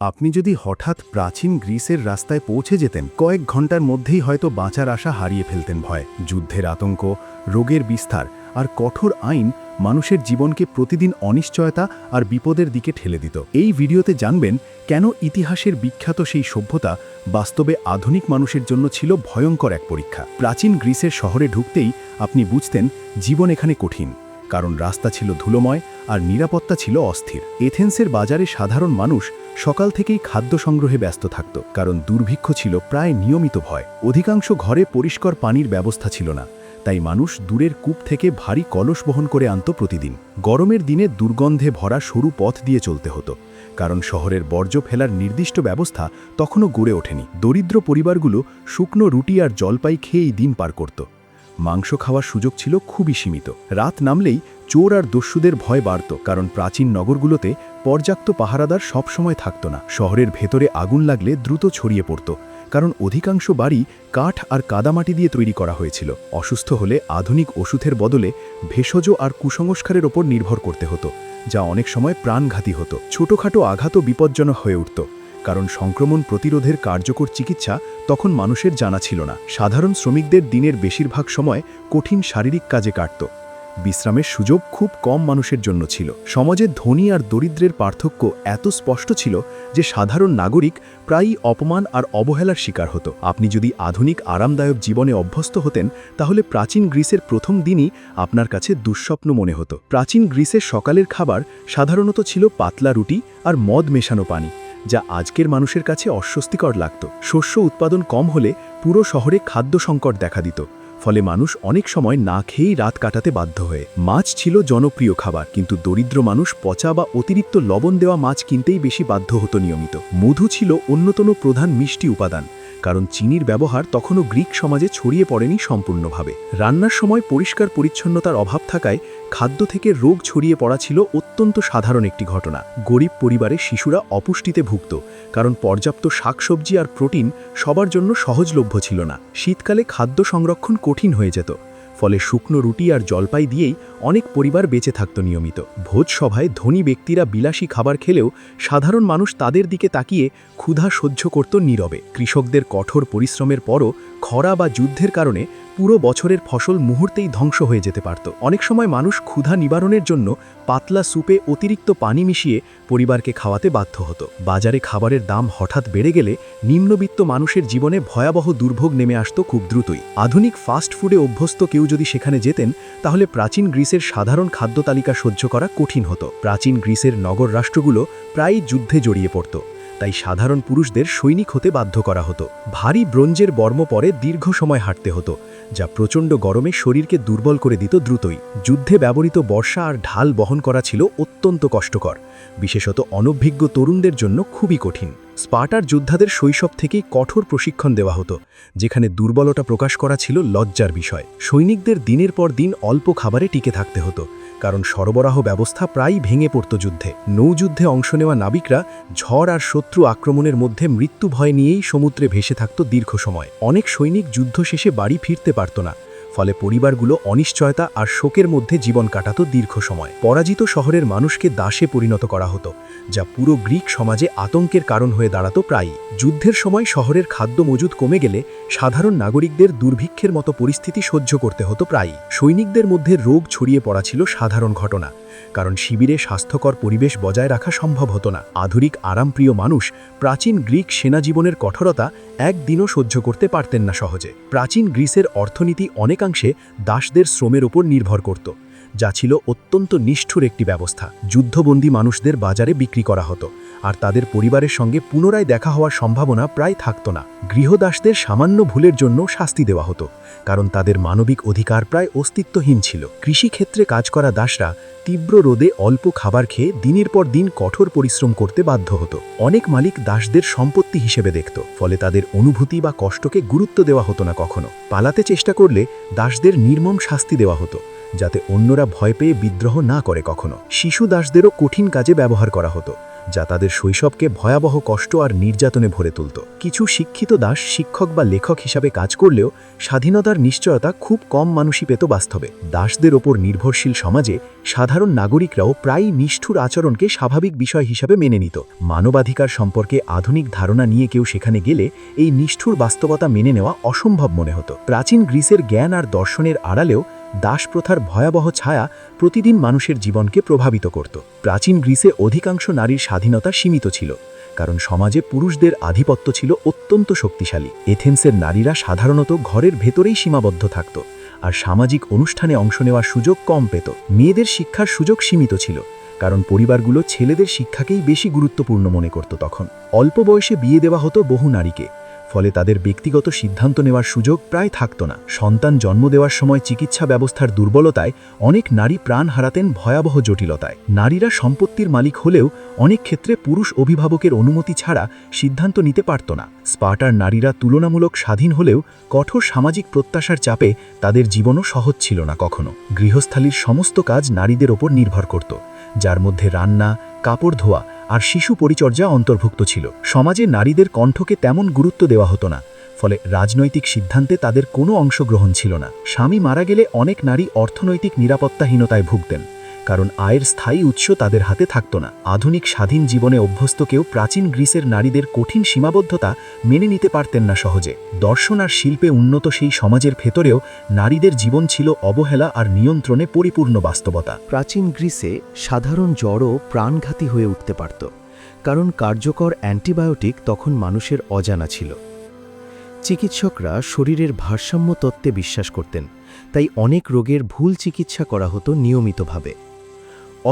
আপনি যদি হঠাৎ প্রাচীন গ্রিসের রাস্তায় পৌঁছে যেতেন, কয়েক ঘন্টার মধ্যেই হয়তো বাঁচার আশা হারিয়ে ফেলতেন। ভয়, যুদ্ধের আতঙ্ক, রোগের বিস্তার আর কঠোর আইন মানুষের জীবনকে প্রতিদিন অনিশ্চয়তা আর বিপদের দিকে ঠেলে দিত। এই ভিডিওতে জানবেন কেন ইতিহাসের বিখ্যাত সেই সভ্যতা বাস্তবে আধুনিক মানুষের জন্য ছিল ভয়ঙ্কর এক পরীক্ষা। প্রাচীন গ্রিসের শহরে ঢুকতেই আপনি বুঝতেন জীবন এখানে কঠিন, কারণ রাস্তা ছিল ধুলোময় আর নিরাপত্তা ছিল অস্থির। এথেন্সের বাজারে সাধারণ মানুষ সকাল থেকেই খাদ্য সংগ্রহে ব্যস্ত থাকত, কারণ দুর্ভিক্ষ ছিল প্রায় নিয়মিত ভয়। অধিকাংশ ঘরে পরিষ্কার পানির ব্যবস্থা ছিল না, তাই মানুষ দূরের কূপ থেকে ভারী কলস বহন করে আনত প্রতিদিন। গরমের দিনে দুর্গন্ধে ভরা সরু পথ দিয়ে চলতে হতো, কারণ শহরের বর্জ্য ফেলার নির্দিষ্ট ব্যবস্থা তখনও গড়ে ওঠেনি। দরিদ্র পরিবারগুলো শুকনো রুটি আর জলপাই খেয়েই দিন পার করত। মাংস খাওয়ার সুযোগ ছিল খুবই সীমিত। রাত নামলেই চোর আর দস্যুদের ভয় বাড়ত, কারণ প্রাচীন নগরগুলোতে পর্যাপ্ত পাহারাদার সবসময় থাকত না। শহরের ভেতরে আগুন লাগলে দ্রুত ছড়িয়ে পড়ত, কারণ অধিকাংশ বাড়ি কাঠ আর কাদামাটি দিয়ে তৈরি করা হয়েছিল। অসুস্থ হলে আধুনিক ওষুধের বদলে ভেষজ আর কুসংস্কারের ওপর নির্ভর করতে হতো, যা অনেক সময় প্রাণঘাতী হতো। ছোটখাটো আঘাতও বিপজ্জনক হয়ে উঠত, কারণ সংক্রমণ প্রতিরোধের কার্যকর চিকিৎসা তখন মানুষের জানা ছিল না। সাধারণ শ্রমিকদের দিনের বেশিরভাগ সময় কঠিন শারীরিক কাজে কাটত। বিশ্রামের সুযোগ খুব কম মানুষের জন্য ছিল। সমাজে ধনী আর দরিদ্রের পার্থক্য এত স্পষ্ট ছিল যে সাধারণ নাগরিক প্রায়ই অপমান আর অবহেলার শিকার হতো। আপনি যদি আধুনিক আরামদায়ক জীবনে অভ্যস্ত হতেন, তাহলে প্রাচীন গ্রিসের প্রথম দিনই আপনার কাছে দুঃস্বপ্ন মনে হতো। প্রাচীন গ্রিসের সকালের খাবার সাধারণত ছিল পাতলা রুটি আর মদ মেশানো পানি, যা আজকের মানুষের কাছে অস্বস্তিকর লাগত। শস্য উৎপাদন কম হলে পুরো শহরে খাদ্য সংকট দেখা দিত, ফলে মানুষ অনেক সময় না খেয়েই রাত কাটাতে বাধ্য হয়ে। মাছ ছিল জনপ্রিয় খাবার, কিন্তু দরিদ্র মানুষ পচা বা অতিরিক্ত লবণ দেওয়া মাছ কিনতেই বেশি বাধ্য হতো নিয়মিত। মধু ছিল অন্যতম প্রধান মিষ্টি উপাদান, কারণ চিনির ব্যবহার তখনও গ্রিক সমাজে ছড়িয়ে পড়েনি সম্পূর্ণভাবে। রান্নার সময় পরিষ্কার পরিচ্ছন্নতার অভাব থাকায় খাদ্য থেকে রোগ ছড়িয়ে পড়া ছিল অত্যন্ত সাধারণ একটি ঘটনা। গরিব পরিবারে শিশুরা অপুষ্টিতে ভুগত, কারণ পর্যাপ্ত শাকসবজি আর প্রোটিন সবার জন্য সহজলভ্য ছিল না। শীতকালে খাদ্য সংরক্ষণ কঠিন হয়ে যেত, ফলে শুকনো রুটি আর জলপাই দিয়েই অনেক পরিবার বেঁচে থাকত নিয়মিত। ভোজসভায় ধনী ব্যক্তিরা বিলাসী খাবার খেলেও সাধারণ মানুষ তাদের দিকে তাকিয়ে ক্ষুধা সহ্য করত নীরবে। কৃষকদের কঠোর পরিশ্রমের পরও খরা বা যুদ্ধের কারণে পুরো বছরের ফসল মুহূর্তেই ধ্বংস হয়ে যেতে পারত। অনেক সময় মানুষ ক্ষুধা নিবারণের জন্য পাতলা স্যুপে অতিরিক্ত পানি মিশিয়ে পরিবারকে খাওয়াতে বাধ্য হতো। বাজারে খাবারের দাম হঠাৎ বেড়ে গেলে নিম্নবিত্ত মানুষের জীবনে ভয়াবহ দুর্ভোগ নেমে আসত খুব দ্রুতই। আধুনিক ফাস্ট ফুডে অভ্যস্ত কেউ যদি সেখানে যেতেন, তাহলে প্রাচীন গ্রিসের সাধারণ খাদ্য তালিকা সহ্য করা কঠিন হতো। প্রাচীন গ্রিসের নগর রাষ্ট্রগুলো প্রায়ই যুদ্ধে জড়িয়ে পড়ত, তাই সাধারণ পুরুষদের সৈনিক হতে বাধ্য করা হতো। ভারী ব্রোঞ্জের বর্ম পরে দীর্ঘ সময় হাঁটতে হতো, যা প্রচণ্ড গরমে শরীরকে দুর্বল করে দিত দ্রুতই। যুদ্ধে ব্যবহৃত বর্শা আর ঢাল বহন করা ছিল অত্যন্ত কষ্টকর, বিশেষত অনভিজ্ঞ তরুণদের জন্য খুবই কঠিন। স্পার্টার যোদ্ধাদের শৈশব থেকেই কঠোর প্রশিক্ষণ দেওয়া হতো, যেখানে দুর্বলতা প্রকাশ করা ছিল লজ্জার বিষয়। সৈনিকদের দিনের পর দিন অল্প খাবারে টিকে থাকতে হতো, কারণ সরবরাহ ব্যবস্থা প্রায়ই ভেঙে পড়ত যুদ্ধে। নৌযুদ্ধে অংশ নেওয়া নাবিকরা ঝড় আর শত্রু আক্রমণের মধ্যে মৃত্যু ভয় নিয়েই সমুদ্রে ভেসে থাকত দীর্ঘ সময়। অনেক সৈনিক যুদ্ধ শেষে বাড়ি ফিরতে পারত না, ফলে পরিবারগুলো অনিশ্চয়তা আর শোকের মধ্যে জীবন কাটাত দীর্ঘ সময়। পরাজিত শহরের মানুষকে দাসে পরিণত করা হতো, যা পুরো গ্রিক সমাজে আতঙ্কের কারণ হয়ে দাঁড়াত প্রায়ই। যুদ্ধের সময় শহরের খাদ্য মজুদ কমে গেলে সাধারণ নাগরিকদের দুর্ভিক্ষের মতো পরিস্থিতি সহ্য করতে হতো প্রায়ই। সৈনিকদের মধ্যে রোগ ছড়িয়ে পড়া ছিল সাধারণ ঘটনা, কারণ শিবিরে স্বাস্থ্যকর পরিবেশ বজায় রাখা সম্ভব হতো না। আধুনিক আরামপ্রিয় মানুষ প্রাচীন গ্রিক সেনাজীবনের কঠোরতা একদিনও সহ্য করতে পারতেন না সহজে। প্রাচীন গ্রিসের অর্থনীতি অনেকাংশে দাসদের শ্রমের উপর নির্ভর করত, যা ছিল অত্যন্ত নিষ্ঠুর একটি ব্যবস্থা। যুদ্ধবন্দী মানুষদের বাজারে বিক্রি করা হতো, আর তাদের পরিবারের সঙ্গে পুনরায় দেখা হওয়ার সম্ভাবনা প্রায় থাকত না। গৃহদাসদের সামান্য ভুলের জন্য শাস্তি দেওয়া হতো, কারণ তাদের মানবিক অধিকার প্রায় অস্তিত্বহীন ছিল। কৃষিক্ষেত্রে কাজ করা দাসরা তীব্র রোদে অল্প খাবার খেয়ে দিনের পর দিন কঠোর পরিশ্রম করতে বাধ্য হতো। অনেক মালিক দাসদের সম্পত্তি হিসেবে দেখত, ফলে তাদের অনুভূতি বা কষ্টকে গুরুত্ব দেওয়া হতো না কখনো। পালাতে চেষ্টা করলে দাসদের নির্মম শাস্তি দেওয়া হতো, যাতে অন্যরা ভয় পেয়ে বিদ্রোহ না করে কখনো। শিশু দাসদেরও কঠিন কাজে ব্যবহার করা হতো, যা তাদের শৈশবকে ভয়াবহ কষ্ট আর নির্যাতনে ভরে তুলত। কিছু শিক্ষিত দাস শিক্ষক বা লেখক হিসাবে কাজ করলেও স্বাধীনতার নিশ্চয়তা খুব কম মানুষই পেত বাস্তবে। দাসদের ওপর নির্ভরশীল সমাজে সাধারণ নাগরিকরাও প্রায়ই নিষ্ঠুর আচরণকে স্বাভাবিক বিষয় হিসাবে মেনে নিত। মানবাধিকার সম্পর্কে আধুনিক ধারণা নিয়ে কেউ সেখানে গেলে এই নিষ্ঠুর বাস্তবতা মেনে নেওয়া অসম্ভব মনে হতো। প্রাচীন গ্রিসের জ্ঞান আর দর্শনের আড়ালেও দাসপ্রথার ভয়াবহ ছায়া প্রতিদিন মানুষের জীবনকে প্রভাবিত করত। প্রাচীন গ্রিসে অধিকাংশ নারীর স্বাধীনতা সীমিত ছিল, কারণ সমাজে পুরুষদের আধিপত্য ছিল অত্যন্ত শক্তিশালী। এথেন্সের নারীরা সাধারণত ঘরের ভেতরেই সীমাবদ্ধ থাকত, আর সামাজিক অনুষ্ঠানে অংশ নেওয়ার সুযোগ কম পেত। মেয়েদের শিক্ষার সুযোগ সীমিত ছিল, কারণ পরিবারগুলো ছেলেদের শিক্ষাকেই বেশি গুরুত্বপূর্ণ মনে করত। তখন অল্প বয়সে বিয়ে দেওয়া হতো বহু নারীকে, ফলে তাদের ব্যক্তিগত সিদ্ধান্ত নেওয়ার সুযোগ প্রায় থাকত না। সন্তান জন্ম দেওয়ার সময় চিকিৎসা ব্যবস্থার দুর্বলতায় অনেক নারী প্রাণ হারাতেন ভয়াবহ জটিলতায়। নারীরা সম্পত্তির মালিক হলেও অনেক ক্ষেত্রে পুরুষ অভিভাবকের অনুমতি ছাড়া সিদ্ধান্ত নিতে পারত না। স্পার্টার নারীরা তুলনামূলক স্বাধীন হলেও কঠোর সামাজিক প্রত্যাশার চাপে তাদের জীবনও সহজ ছিল না কখনো। গৃহস্থালির সমস্ত কাজ নারীদের ওপর নির্ভর করত, যার মধ্যে রান্না, কাপড় ধোয়া আর শিশু পরিচর্যা অন্তর্ভুক্ত ছিল। সমাজে নারীদের কণ্ঠকে তেমন গুরুত্ব দেওয়া হতো না, ফলে রাজনৈতিক সিদ্ধান্তে তাদের কোনো অংশগ্রহণ ছিল না। স্বামী মারা গেলে অনেক নারী অর্থনৈতিক নিরাপত্তাহীনতায় ভুগতেন, কারণ আয়ের স্থায়ী উৎস তাদের হাতে থাকত না। আধুনিক স্বাধীন জীবনে অভ্যস্ত কেউ প্রাচীন গ্রিসের নারীদের কঠিন সীমাবদ্ধতা মেনে নিতে পারতেন না সহজে। দর্শন আর শিল্পে উন্নত সেই সমাজের ভেতরেও নারীদের জীবন ছিল অবহেলা আর নিয়ন্ত্রণে পরিপূর্ণ বাস্তবতা। প্রাচীন গ্রিসে সাধারণ জ্বরও প্রাণঘাতী হয়ে উঠতে পারত, কারণ কার্যকর অ্যান্টিবায়োটিক তখন মানুষের অজানা ছিল। চিকিৎসকরা শরীরের ভারসাম্য তত্ত্বে বিশ্বাস করতেন, তাই অনেক রোগের ভুল চিকিৎসা করা হতো নিয়মিতভাবে।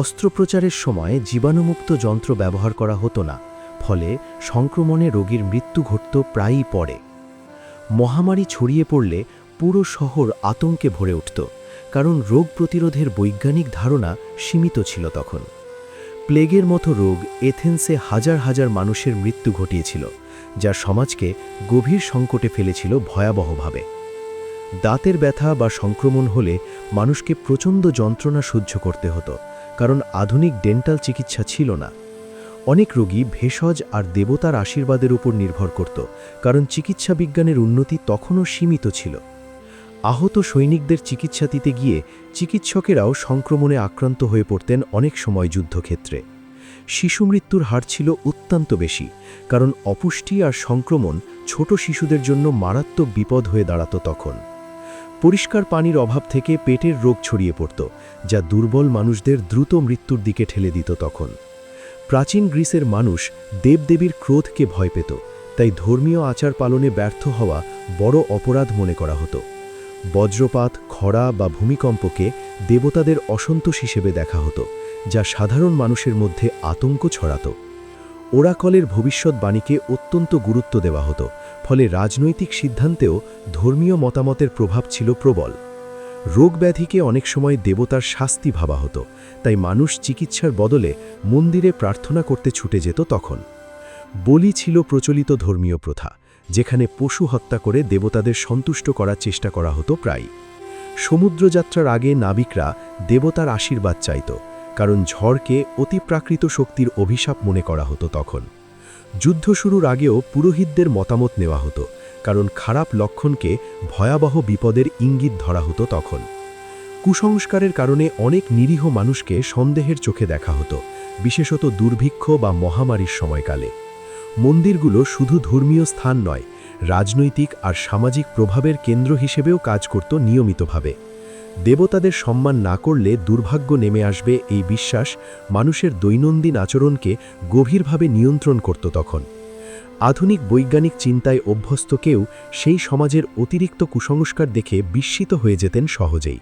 অস্ত্রোপচারের সময় জীবাণুমুক্ত যন্ত্র ব্যবহার করা হতো না, ফলে সংক্রমণে রোগীর মৃত্যু ঘটত প্রায়ই পরে। মহামারী ছড়িয়ে পড়লে পুরো শহর আতঙ্কে ভরে উঠত, কারণ রোগ প্রতিরোধের বৈজ্ঞানিক ধারণা সীমিত ছিল তখন। প্লেগের মতো রোগ এথেন্সে হাজার হাজার মানুষের মৃত্যু ঘটিয়েছিল, যা সমাজকে গভীর সংকটে ফেলেছিল ভয়াবহভাবে। দাঁতের ব্যথা বা সংক্রমণ হলে মানুষকে প্রচণ্ড যন্ত্রণা সহ্য করতে হতো, কারণ আধুনিক ডেন্টাল চিকিৎসা ছিল না। অনেক রোগী ভেষজ আর দেবতার আশীর্বাদের উপর নির্ভর করত, কারণ চিকিৎসা বিজ্ঞানের উন্নতি তখনও সীমিত ছিল। আহত সৈনিকদের চিকিৎসা দিতে গিয়ে চিকিৎসকেরাও সংক্রমণে আক্রান্ত হয়ে পড়তেন অনেক সময় যুদ্ধক্ষেত্রে। শিশু মৃত্যুর হার ছিল অত্যন্ত বেশি, কারণ অপুষ্টি আর সংক্রমণ ছোট শিশুদের জন্য মারাত্মক বিপদ হয়ে দাঁড়াত তখন। পরিষ্কার পানির অভাব থেকে পেটের রোগ ছড়িয়ে পড়ত, যা দুর্বল মানুষদের দ্রুত মৃত্যুর দিকে ঠেলে দিত তখন। প্রাচীন গ্রিসের মানুষ দেবদেবীর ক্রোধকে ভয় পেত, তাই ধর্মীয় আচার পালনে ব্যর্থ হওয়া বড় অপরাধ মনে করা হতো। বজ্রপাত, খরা বা ভূমিকম্পকে দেবতাদের অসন্তোষ হিসেবে দেখা হতো, যা সাধারণ মানুষের মধ্যে আতঙ্ক ছড়াত। ওরাকলের ভবিষ্যৎবাণীকে অত্যন্ত গুরুত্ব দেওয়া হতো, ফলে রাজনৈতিক সিদ্ধান্তেও ধর্মীয় মতামতের প্রভাব ছিল প্রবল। রোগব্যাধিকে অনেক সময় দেবতার শাস্তি ভাবা হতো, তাই মানুষ চিকিৎসার বদলে মন্দিরে প্রার্থনা করতে ছুটে যেত তখন। বলি ছিল প্রচলিত ধর্মীয় প্রথা, যেখানে পশু হত্যা করে দেবতাদের সন্তুষ্ট করার চেষ্টা করা হতো প্রায়। সমুদ্রযাত্রার আগে নাবিকরা দেবতার আশীর্বাদ চাইত, কারণ ঝড়কে অতিপ্রাকৃত শক্তির অভিশাপ মনে করা হতো তখন। যুদ্ধ শুরুর আগেও পুরোহিতদের মতামত নেওয়া হতো, কারণ খারাপ লক্ষণকে ভয়াবহ বিপদের ইঙ্গিত ধরা হতো তখন। কুসংস্কারের কারণে অনেক নিরীহ মানুষকে সন্দেহের চোখে দেখা হতো, বিশেষত দুর্ভিক্ষ বা মহামারীর সময়কালে। মন্দিরগুলো শুধু ধর্মীয় স্থান নয়, রাজনৈতিক আর সামাজিক প্রভাবের কেন্দ্র হিসেবেও কাজ করত নিয়মিতভাবে। দেবতাদের সম্মান না করলে দুর্ভাগ্য নেমে আসবে, এই বিশ্বাস মানুষের দৈনন্দিন আচরণকে গভীরভাবে নিয়ন্ত্রণ করত তখন। আধুনিক বৈজ্ঞানিক চিন্তায় অভ্যস্ত কেউ সেই সমাজের অতিরিক্ত কুসংস্কার দেখে বিস্মিত হয়ে যেতেন সহজেই।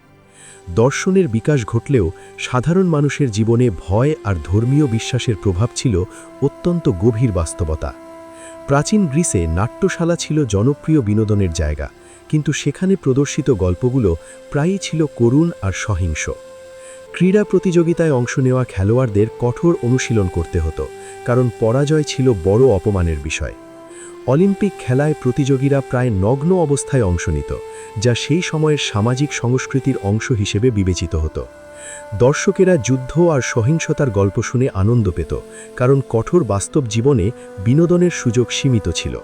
দর্শনের বিকাশ ঘটলেও সাধারণ মানুষের জীবনে ভয় আর ধর্মীয় বিশ্বাসের প্রভাব ছিল অত্যন্ত গভীর বাস্তবতা। প্রাচীন গ্রিসে নাট্যশালা ছিল জনপ্রিয় বিনোদনের জায়গা, কিন্তু সেখানে প্রদর্শিত গল্পগুলো প্রায়ই ছিল করুণ আর সহিংস। ক্রীড়া প্রতিযোগিতায় অংশ নেওয়া খেলোয়াড়দের কঠোর অনুশীলন করতে হতো, কারণ পরাজয় ছিল বড় অপমানের বিষয়। অলিম্পিক খেলায় প্রতিযোগীরা প্রায় নগ্ন অবস্থায় অংশ নিত, যা সেই সময়ের সামাজিক সংস্কৃতির অংশ হিসেবে বিবেচিত হতো। দর্শকেরা যুদ্ধ আর সহিংসতার গল্প শুনে আনন্দ পেত, কারণ কঠোর বাস্তব জীবনে বিনোদনের সুযোগ সীমিত ছিল।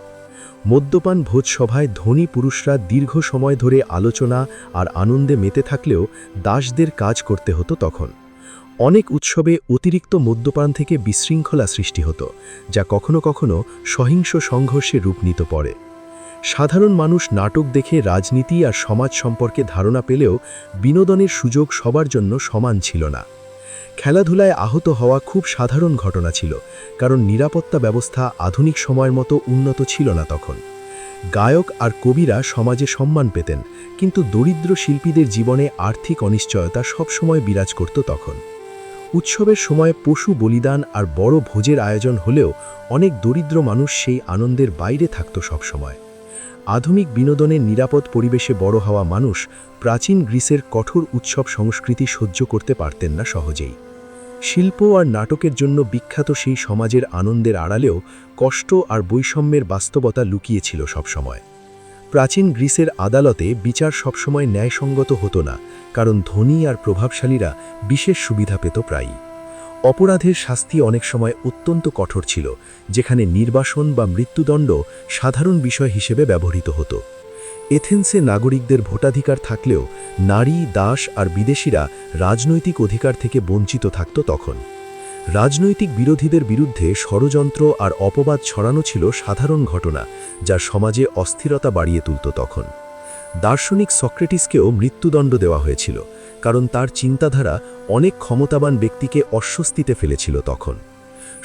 মদ্যপান ভোজসভায় ধনী পুরুষরা দীর্ঘ সময় ধরে আলোচনা আর আনন্দে মেতে থাকলেও দাসদের কাজ করতে হতো তখন। অনেক উৎসবে অতিরিক্ত মদ্যপান থেকে বিশৃঙ্খলা সৃষ্টি হতো, যা কখনো কখনো সহিংস সংঘর্ষে রূপ নিতে পারে। সাধারণ মানুষ নাটক দেখে রাজনীতি আর সমাজ সম্পর্কে ধারণা পেলেও বিনোদনের সুযোগ সবার জন্য সমান ছিল না। খেলাধুলায় আহত হওয়া খুব সাধারণ ঘটনা ছিল, কারণ নিরাপত্তা ব্যবস্থা আধুনিক সময়ের মতো উন্নত ছিল না তখন। গায়ক আর কবিরা সমাজে সম্মান পেতেন, কিন্তু দরিদ্র শিল্পীদের জীবনে আর্থিক অনিশ্চয়তা সবসময় বিরাজ করত তখন। উৎসবের সময় পশু বলিদান আর বড় ভোজের আয়োজন হলেও অনেক দরিদ্র মানুষ সেই আনন্দের বাইরে থাকত সবসময়। আধুনিক বিনোদনের নিরাপদ পরিবেশে বড় হওয়া মানুষ প্রাচীন গ্রিসের কঠোর উৎসব সংস্কৃতি সহ্য করতে পারতেন না সহজেই। শিল্প আর নাটকের জন্য বিখ্যাত সেই সমাজের আনন্দের আড়ালেও কষ্ট আর বৈষম্যের বাস্তবতা লুকিয়েছিল সবসময়। প্রাচীন গ্রিসের আদালতে বিচার সবসময় ন্যায়সঙ্গত হতো না, কারণ ধনী আর প্রভাবশালীরা বিশেষ সুবিধা পেত প্রায়ই। অপরাধের শাস্তি অনেক সময় অত্যন্ত কঠোর ছিল, যেখানে নির্বাসন বা মৃত্যুদণ্ড সাধারণ বিষয় হিসেবে ব্যবহৃত হতো। এথেন্সে নাগরিকদের ভোটাধিকার থাকলেও নারী, দাস আর বিদেশিরা রাজনৈতিক অধিকার থেকে বঞ্চিত থাকত তখন। রাজনৈতিক বিরোধীদের বিরুদ্ধে ষড়যন্ত্র আর অপবাদ ছড়ানো ছিল সাধারণ ঘটনা, যা সমাজে অস্থিরতা বাড়িয়ে তুলত তখন। দার্শনিক সক্রেটিসকেও মৃত্যুদণ্ড দেওয়া হয়েছিল, কারণ তার চিন্তাধারা অনেক ক্ষমতাবান ব্যক্তিকে অস্বস্তিতে ফেলেছিল তখন।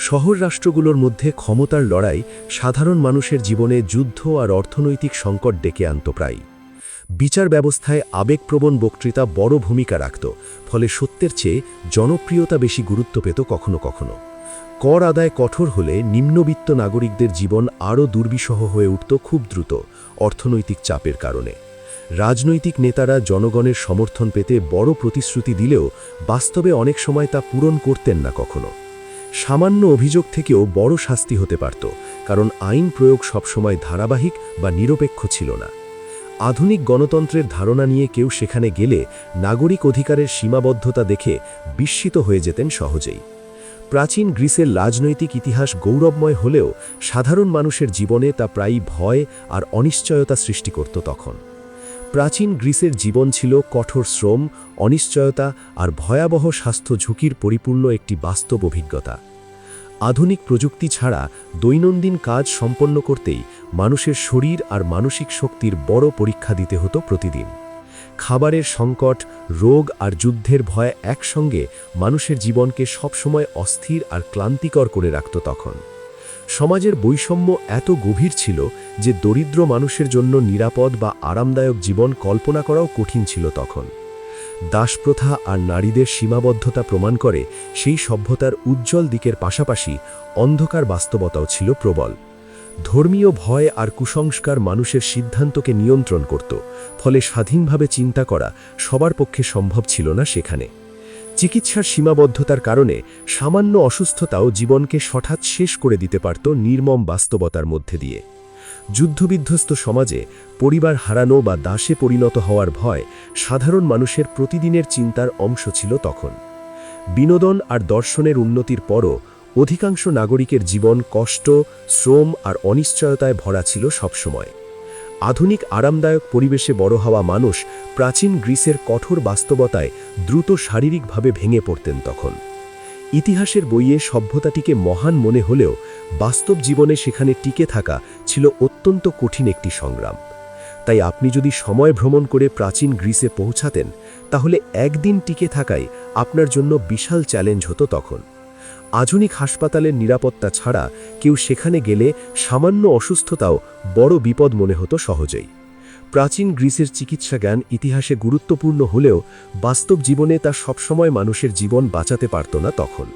শহর রাষ্ট্রগুলোর মধ্যে ক্ষমতার লড়াই সাধারণ মানুষের জীবনে যুদ্ধ আর অর্থনৈতিক সংকট ডেকে আনত প্রায়। বিচার ব্যবস্থায় আবেগপ্রবণ বক্তৃতা বড় ভূমিকা রাখত, ফলে সত্যের চেয়ে জনপ্রিয়তা বেশি গুরুত্ব পেত কখনো কখনো। কর আদায় কঠোর হলে নিম্নবিত্ত নাগরিকদের জীবন আরও দুর্বিষহ হয়ে উঠত খুব দ্রুত অর্থনৈতিক চাপের কারণে। রাজনৈতিক নেতারা জনগণের সমর্থন পেতে বড় প্রতিশ্রুতি দিলেও বাস্তবে অনেক সময় তা পূরণ করতেন না কখনো। সামান্য অভিযোগ থেকেও বড় শাস্তি হতে পারত, কারণ আইন প্রয়োগ সবসময় ধারাবাহিক বা নিরপেক্ষ ছিল না। আধুনিক গণতন্ত্রের ধারণা নিয়ে কেউ সেখানে গেলে নাগরিক অধিকারের সীমাবদ্ধতা দেখে বিস্মিত হয়ে যেতেন সহজেই। প্রাচীন গ্রিসের রাজনৈতিক ইতিহাস গৌরবময় হলেও সাধারণ মানুষের জীবনে তা প্রায়ই ভয় আর অনিশ্চয়তা সৃষ্টি করত তখন। প্রাচীন গ্রিসের জীবন ছিল কঠোর শ্রম, অনিশ্চয়তা আর ভয়াবহ স্বাস্থ্য ঝুঁকির পরিপূর্ণ একটি বাস্তব অভিজ্ঞতা। আধুনিক প্রযুক্তি ছাড়া দৈনন্দিন কাজ সম্পন্ন করতেই মানুষের শরীর আর মানসিক শক্তির বড় পরীক্ষা দিতে হতো প্রতিদিন। খাবারের সংকট, রোগ আর যুদ্ধের ভয় একসঙ্গে মানুষের জীবনকে সবসময় অস্থির আর ক্লান্তিকর করে রাখত তখন। সমাজের বৈষম্য এত গভীর ছিল যে দরিদ্র মানুষের জন্য নিরাপদ বা আরামদায়ক জীবন কল্পনা করাও কঠিন ছিল তখন। দাসপ্রথা আর নারীদের সীমাবদ্ধতা প্রমাণ করে সেই সভ্যতার উজ্জ্বল দিকের পাশাপাশি অন্ধকার বাস্তবতাও ছিল প্রবল। ধর্মীয় ভয় আর কুসংস্কার মানুষের সিদ্ধান্তকে নিয়ন্ত্রণ করত, ফলে স্বাধীনভাবে চিন্তা করা সবার পক্ষে সম্ভব ছিল না সেখানে। চিকিৎসার সীমাবদ্ধতার কারণে সামান্য অসুস্থতাও জীবনকে হঠাৎ শেষ করে দিতে পারত নির্মম বাস্তবতার মধ্যে দিয়ে। যুদ্ধবিধ্বস্ত সমাজে পরিবার হারানো বা দাসে পরিণত হওয়ার ভয় সাধারণ মানুষের প্রতিদিনের চিন্তার অংশ ছিল তখন। বিনোদন আর দর্শনের উন্নতির পরও অধিকাংশ নাগরিকের জীবন কষ্ট, শ্রম আর অনিশ্চয়তায় ভরা ছিল সবসময়। আধুনিক আরামদায়ক পরিবেশে বড় হওয়া মানুষ প্রাচীন গ্রিসের কঠোর বাস্তবতায় দ্রুত শারীরিকভাবে ভেঙে পড়তেন তখন। ইতিহাসের বইয়ে সভ্যতাটিকে মহান মনে হলেও বাস্তব জীবনে সেখানে টিকে থাকা ছিল অত্যন্ত কঠিন একটি সংগ্রাম। তাই আপনি যদি সময় ভ্রমণ করে প্রাচীন গ্রিসে পৌঁছাতেন, তাহলে একদিন টিকে থাকাই আপনার জন্য বিশাল চ্যালেঞ্জ হতো তখন। আধুনিক হাসপাতালের নিরাপত্তা ছাড়া কেউ সেখানে গেলে সামান্য অসুস্থতাও বড় বিপদ মনে হতো সহজেই। প্রাচীন গ্রিসের চিকিৎসা জ্ঞান ইতিহাসে গুরুত্বপূর্ণ হলেও বাস্তব জীবনে তা সবসময় মানুষের জীবন বাঁচাতে পারত না তখন।